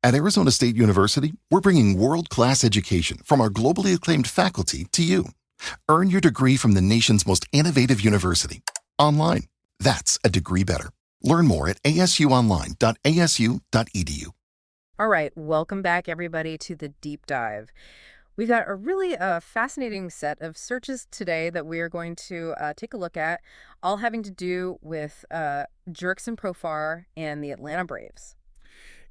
At Arizona State University, we're bringing world-class education from our globally acclaimed faculty to you. Earn your degree from the nation's most innovative university. Online. That's a degree better. Learn more at asuonline.asu.edu. All right, welcome back, everybody, to the deep dive. We've got a really fascinating set of searches today that we are going to take a look at, all having to do with Jerks and Profar and the Atlanta Braves.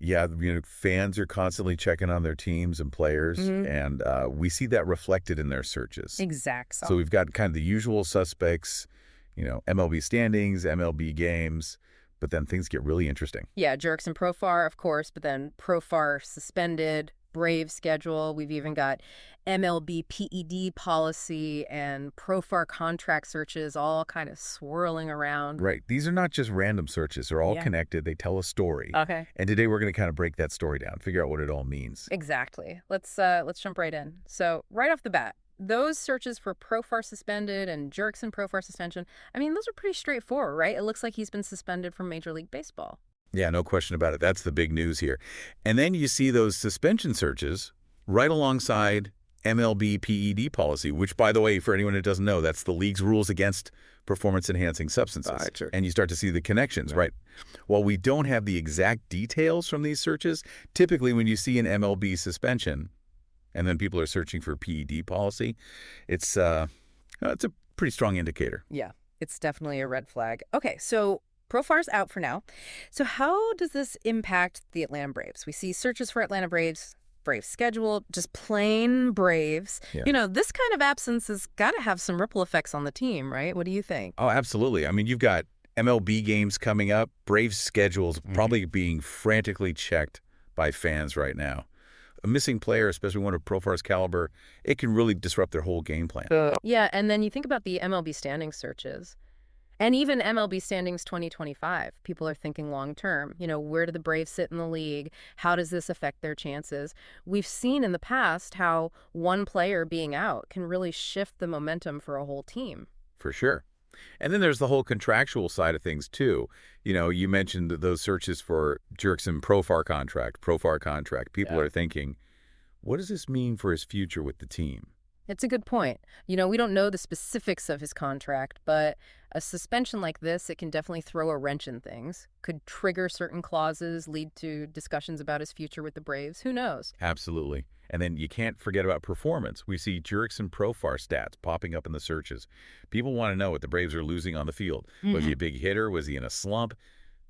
Yeah, fans are constantly checking on their teams and players, and we see that reflected in their searches. Exactly. So we've got kind of the usual suspects, MLB standings, MLB games, but then things get really interesting. Yeah, Jerks and Profar, of course, but then Profar suspended, Brave schedule. We've even got MLB PED policy and Profar contract searches all kind of swirling around. Right. These are not just random searches. They're all connected. They tell a story. Okay. And today we're going to kind of break that story down, figure out what it all means. Exactly. Let's jump right in. So right off the bat, those searches for Profar suspended and Jerks and Profar suspension, I mean, those are pretty straightforward, right? It looks like he's been suspended from Major League Baseball. Yeah, no question about it. That's the big news here. And then you see those suspension searches right alongside MLB PED policy, which, by the way, for anyone who doesn't know, that's the league's rules against performance-enhancing substances. Sure. And you start to see the connections, right? While we don't have the exact details from these searches, typically when you see an MLB suspension and then people are searching for PED policy, it's a pretty strong indicator. Yeah, it's definitely a red flag. Okay, so Profar's out for now. So how does this impact the Atlanta Braves? We see searches for Atlanta Braves schedule, just plain Braves. Yeah. This kind of absence has got to have some ripple effects on the team, right? What do you think? Oh, absolutely. I mean, you've got MLB games coming up. Braves schedules probably being frantically checked by fans right now. A missing player, especially one of Profar's caliber, it can really disrupt their whole game plan. Yeah, and then you think about the MLB standings searches. And even MLB standings 2025, people are thinking long term. Where do the Braves sit in the league? How does this affect their chances? We've seen in the past how one player being out can really shift the momentum for a whole team. For sure. And then there's the whole contractual side of things, too. You mentioned those searches for Jerks and Profar contract. People are thinking, what does this mean for his future with the team? It's a good point. We don't know the specifics of his contract, but a suspension like this, it can definitely throw a wrench in things. Could trigger certain clauses, lead to discussions about his future with the Braves. Who knows? Absolutely. And then you can't forget about performance. We see Jerks and Profar stats popping up in the searches. People want to know what the Braves are losing on the field. Was he a big hitter? Was he in a slump?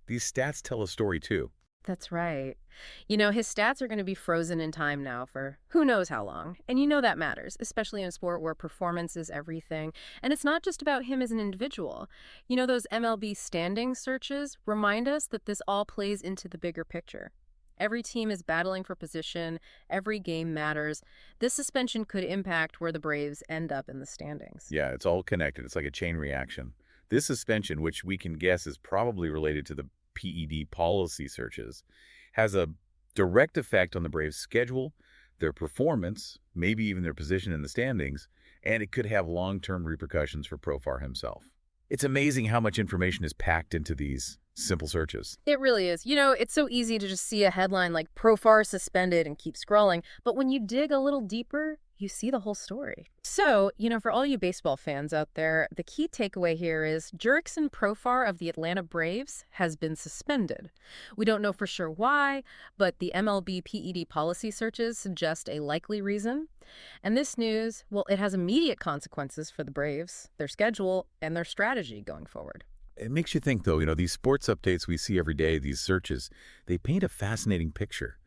These stats tell a story, too. That's right. His stats are going to be frozen in time now for who knows how long. And that matters, especially in a sport where performance is everything. And it's not just about him as an individual. Those MLB standing searches remind us that this all plays into the bigger picture. Every team is battling for position. Every game matters. This suspension could impact where the Braves end up in the standings. Yeah, it's all connected. It's like a chain reaction. This suspension, which we can guess is probably related to the PED policy searches, has a direct effect on the Braves' schedule, their performance, maybe even their position in the standings, and it could have long-term repercussions for Profar himself. It's amazing how much information is packed into these simple searches. It really is. It's so easy to just see a headline like Profar suspended and keep scrolling, but when you dig a little deeper, you see the whole story. So, for all you baseball fans out there, the key takeaway here is Jerks and Profar of the Atlanta Braves has been suspended. We don't know for sure why, but the MLB PED policy searches suggest a likely reason. And this news, well, it has immediate consequences for the Braves, their schedule, and their strategy going forward. It makes you think, though, these sports updates we see every day, these searches, they paint a fascinating picture.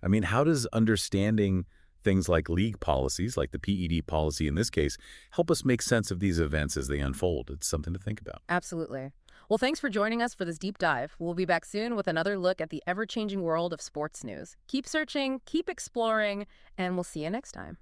I mean, how does understanding things like league policies, like the PED policy in this case, help us make sense of these events as they unfold? It's something to think about. Absolutely. Well, thanks for joining us for this deep dive. We'll be back soon with another look at the ever-changing world of sports news. Keep searching, keep exploring, and we'll see you next time.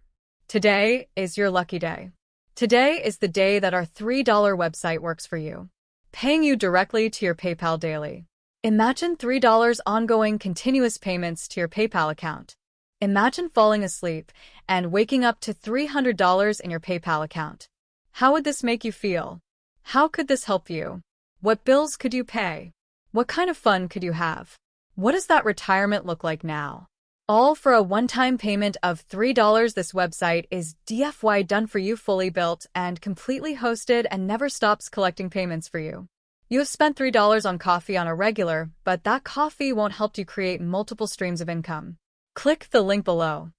Today is your lucky day. Today is the day that our $3 website works for you, paying you directly to your PayPal daily. Imagine $3 ongoing continuous payments to your PayPal account. Imagine falling asleep and waking up to $300 in your PayPal account. How would this make you feel? How could this help you? What bills could you pay? What kind of fun could you have? What does that retirement look like now? All for a one-time payment of $3. This website is DFY done for you, fully built and completely hosted, and never stops collecting payments for you. You have spent $3 on coffee on a regular, but that coffee won't help you create multiple streams of income. Click the link below.